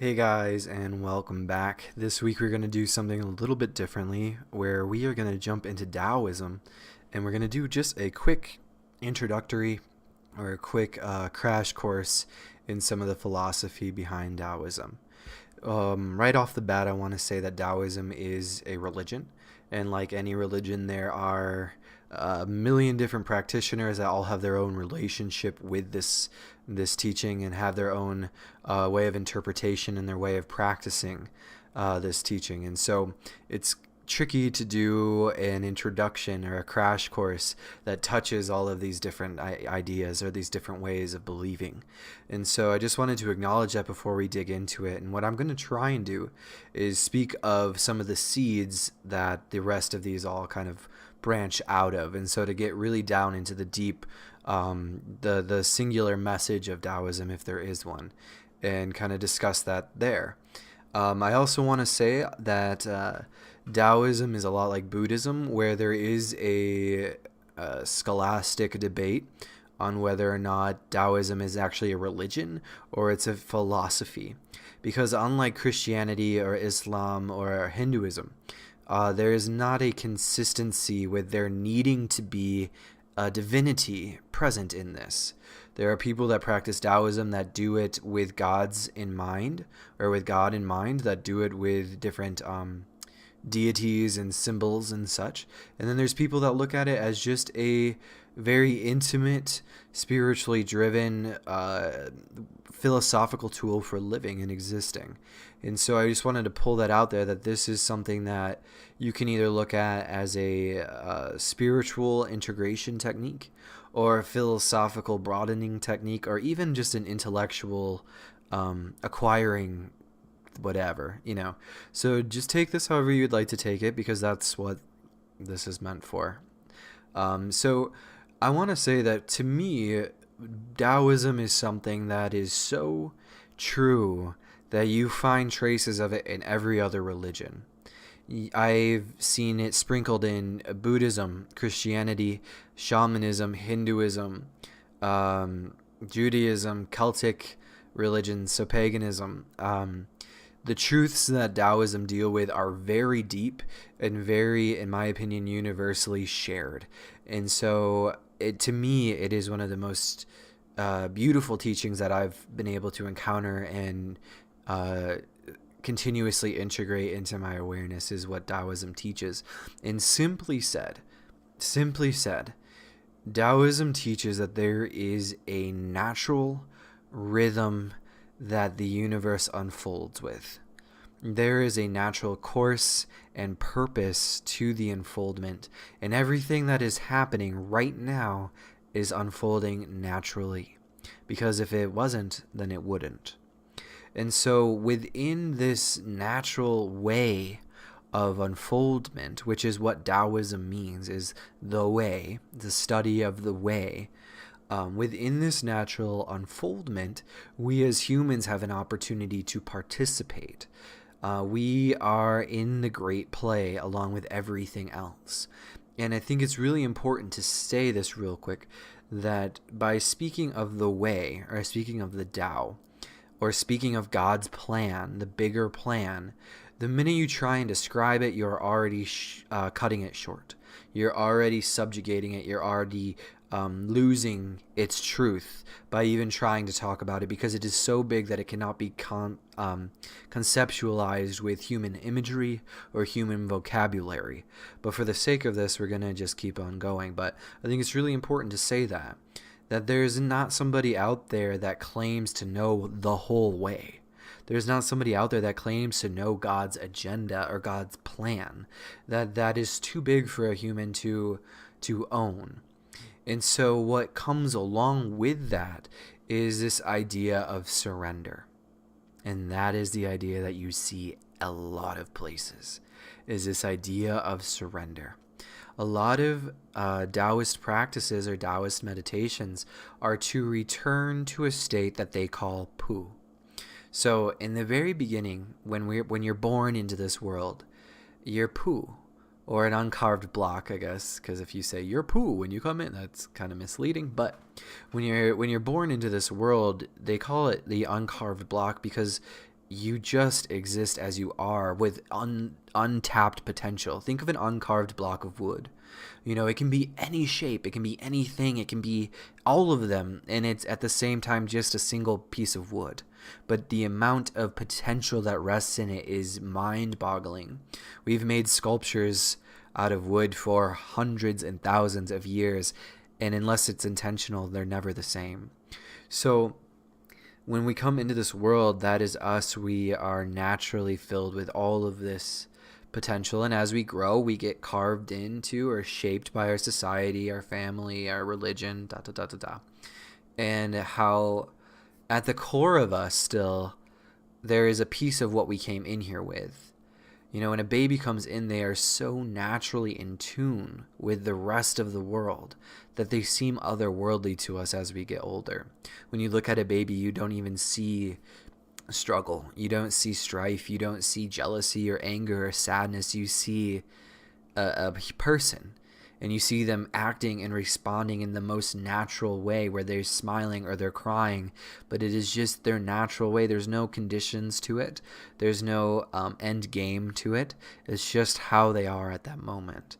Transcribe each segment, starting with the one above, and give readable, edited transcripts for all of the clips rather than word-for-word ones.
Hey guys, and welcome back. This week we're going to do something a little bit differently, where we are going to jump into Taoism, and we're going to do just a quick introductory or a quick crash course in some of the philosophy behind Taoism. Right off the bat, I want to say that Taoism is a religion, and like any religion, there are a million different practitioners that all have their own relationship with this teaching and have their own way of interpretation and their way of practicing this teaching. And so it's tricky to do an introduction or a crash course that touches all of these different ideas or these different ways of believing. And so I just wanted to acknowledge that before we dig into it. And what I'm going to try and do is speak of some of the seeds that the rest of these all kind of branch out of. And so to get really down into the deep, the singular message of Taoism, if there is one, and kind of discuss that there. I also want to say that Taoism is a lot like Buddhism, where there is a scholastic debate on whether or not Taoism is actually a religion or it's a philosophy. Because unlike Christianity or Islam or Hinduism, there is not a consistency with there needing to be a divinity present in this. There are people that practice Taoism that do it with gods in mind, or with God in mind, that do it with different deities and symbols and such. And then there's people that look at it as just a very intimate, spiritually driven, philosophical tool for living and existing. And so I just wanted to pull that out there, that this is something that you can either look at as a spiritual integration technique, or a philosophical broadening technique, or even just an intellectual acquiring whatever, So just take this however you'd like to take it, because that's what this is meant for. So I want to say that to me, Taoism is something that is so true that you find traces of it in every other religion. I've seen it sprinkled in Buddhism, Christianity, shamanism, Hinduism, Judaism, Celtic religions, so paganism. The truths that Taoism deal with are very deep and very, in my opinion, universally shared. And so to me, it is one of the most beautiful teachings that I've been able to encounter and continuously integrate into my awareness, is what Taoism teaches. And simply said, Taoism teaches that there is a natural rhythm that the universe unfolds with. There is a natural course and purpose to the unfoldment, and everything that is happening right now is unfolding naturally, because if it wasn't, then it wouldn't. And so within this natural way of unfoldment, which is what Taoism means, is the way, the study of the way, within this natural unfoldment, we as humans have an opportunity to participate. We are in the great play along with everything else. And I think it's really important to say this real quick, that by speaking of the way, or speaking of the Tao, or speaking of God's plan, the bigger plan, the minute you try and describe it, you're already cutting it short. You're already subjugating it. You're already losing its truth by even trying to talk about it, because it is so big that it cannot be conceptualized with human imagery or human vocabulary. But for the sake of this, we're going to just keep on going. But I think it's really important to say that there's not somebody out there that claims to know the whole way. There's not somebody out there that claims to know God's agenda or God's plan. That is too big for a human to own. And so what comes along with that is this idea of surrender. And that is the idea that you see a lot of places, is this idea of surrender. A lot of Taoist practices or Taoist meditations are to return to a state that they call pu. So in the very beginning, when you're born into this world, you're pu, or an uncarved block, I guess, because if you say you're pu when you come in, that's kind of misleading. But when you're born into this world, they call it the uncarved block, because you just exist as you are with untapped potential. Think of an uncarved block of wood. It can be any shape, it can be anything, it can be all of them, and it's at the same time just a single piece of wood. But the amount of potential that rests in it is mind-boggling. We've made sculptures out of wood for hundreds and thousands of years, and unless it's intentional, they're never the same. So when we come into this world, that is us. We are naturally filled with all of this potential, and as we grow, we get carved into or shaped by our society, our family, our religion, and how at the core of us still there is a piece of what we came in here with. When a baby comes in, they are so naturally in tune with the rest of the world that they seem otherworldly to us as we get older. When you look at a baby, you don't even see struggle. You don't see strife. You don't see jealousy or anger or sadness. You see a person, and you see them acting and responding in the most natural way, where they're smiling or they're crying, but it is just their natural way. There's no conditions to it. There's no end game to it. It's just how they are at that moment.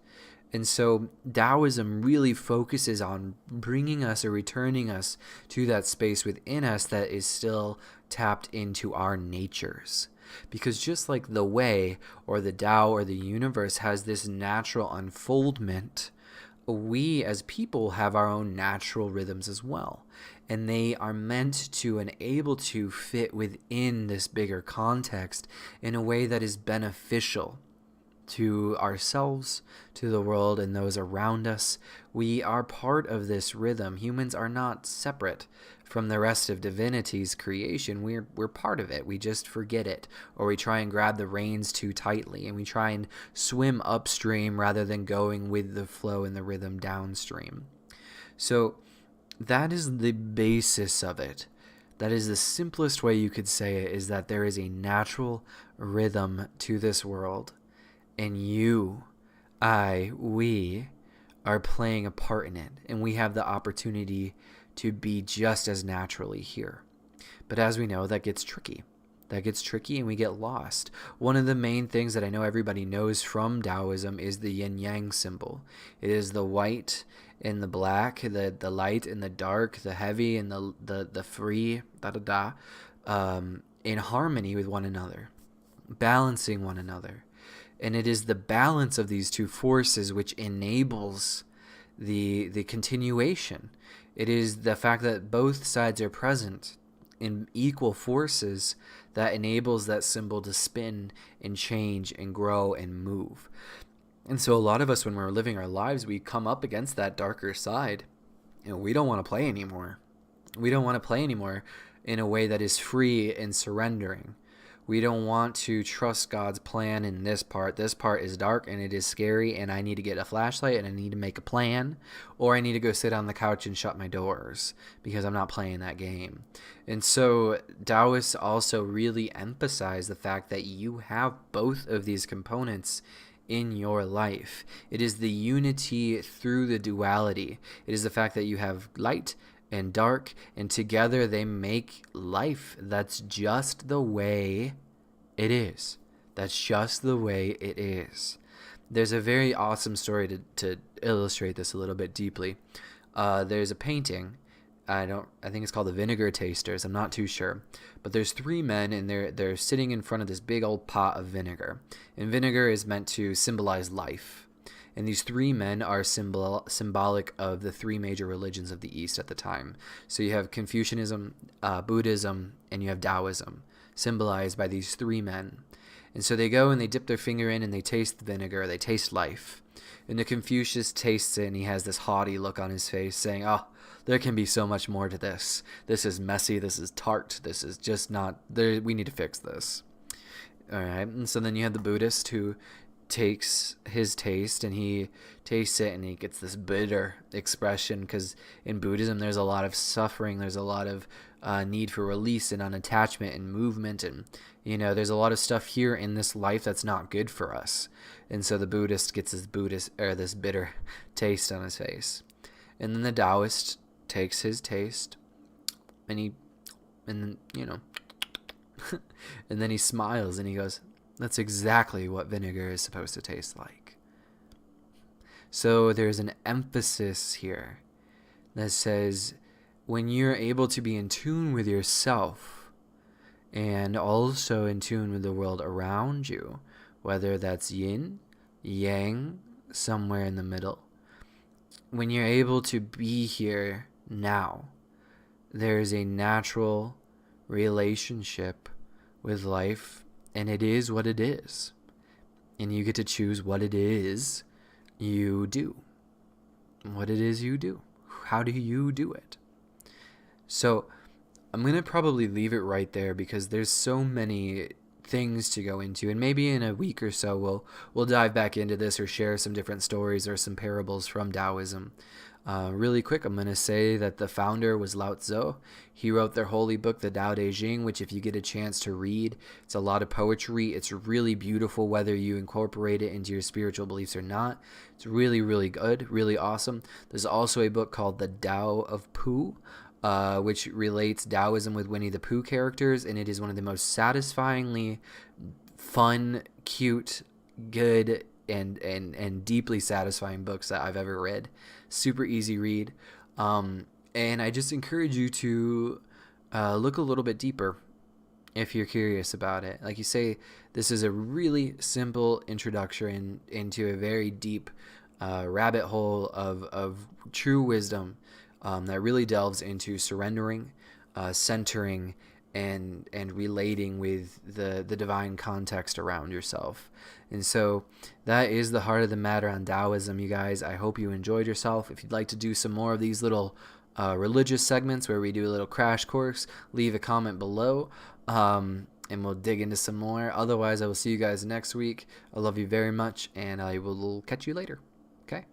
And so Taoism really focuses on bringing us or returning us to that space within us that is still tapped into our natures. Because just like the way or the Tao or the universe has this natural unfoldment, we as people have our own natural rhythms as well. And they are meant to and able to fit within this bigger context in a way that is beneficial to ourselves, to the world, and those around us. We are part of this rhythm. Humans are not separate from the rest of divinity's creation. We're part of it. We just forget it, or we try and grab the reins too tightly, and we try and swim upstream rather than going with the flow and the rhythm downstream. So that is the basis of it. That is the simplest way you could say it, is that there is a natural rhythm to this world. And you, we are playing a part in it, and we have the opportunity to be just as naturally here. But as we know, that gets tricky. And we get lost. One of the main things that I know everybody knows from Taoism is the Yin Yang symbol. It is the white and the black, the light and the dark, the heavy and the free, in harmony with one another, balancing one another. And it is the balance of these two forces which enables the continuation. It is the fact that both sides are present in equal forces that enables that symbol to spin and change and grow and move. And so a lot of us, when we're living our lives, we come up against that darker side. We don't want to play anymore. We don't want to play anymore in a way that is free and surrendering. We don't want to trust God's plan in this part. This part is dark and it is scary, and I need to get a flashlight and I need to make a plan, or I need to go sit on the couch and shut my doors because I'm not playing that game. And so Taoists also really emphasize the fact that you have both of these components in your life. It is the unity through the duality. It is the fact that you have light and dark, and together they make life. That's just the way it is. That's just the way it is. There's a very awesome story to illustrate this a little bit deeply. There's a painting. I think it's called the Vinegar Tasters. I'm not too sure. But there's three men, and they're sitting in front of this big old pot of vinegar. And vinegar is meant to symbolize life. And these three men are symbolic of the three major religions of the East at the time. So you have Confucianism, Buddhism, and you have Taoism, symbolized by these three men. And so they go and they dip their finger in and they taste the vinegar, they taste life. And the Confucius tastes it, and he has this haughty look on his face saying, "Oh, there can be so much more to this. This is messy, this is tart, this is just not, we need to fix this." All right, and so then you have the Buddhist who takes his taste and he tastes it and he gets this bitter expression, because in Buddhism there's a lot of suffering, there's a lot of need for release and unattachment and movement, and there's a lot of stuff here in this life that's not good for us. And so the Buddhist gets this bitter taste on his face. And then the Taoist takes his taste and then And then he smiles and he goes, that's exactly what vinegar is supposed to taste like. So there's an emphasis here that says when you're able to be in tune with yourself and also in tune with the world around you, whether that's yin, yang, somewhere in the middle, when you're able to be here now, there's a natural relationship with life, and it is what it is. And you get to choose what it is you do. What it is you do. How do you do it? So I'm going to probably leave it right there because there's so many things to go into, and maybe in a week or so we'll dive back into this or share some different stories or some parables from Taoism. Really quick, I'm going to say that the founder was Lao Tzu. He wrote their holy book, the Tao Te Ching, which if you get a chance to read, it's a lot of poetry. It's really beautiful, whether you incorporate it into your spiritual beliefs or not. It's really, really good, really awesome. There's also a book called The Tao of Pooh, which relates Taoism with Winnie the Pooh characters, and it is one of the most satisfyingly fun, cute, good, and deeply satisfying books that I've ever read. Super easy read. And I just encourage you to look a little bit deeper if you're curious about it. Like you say, this is a really simple introduction into a very deep rabbit hole of true wisdom that really delves into surrendering, centering, and relating with the divine context around yourself. And so that is the heart of the matter on Taoism, you guys. I hope you enjoyed yourself. If you'd like to do some more of these little religious segments where we do a little crash course, leave a comment below, and we'll dig into some more. Otherwise, I will see you guys next week. I love you very much, and I will catch you later. Okay?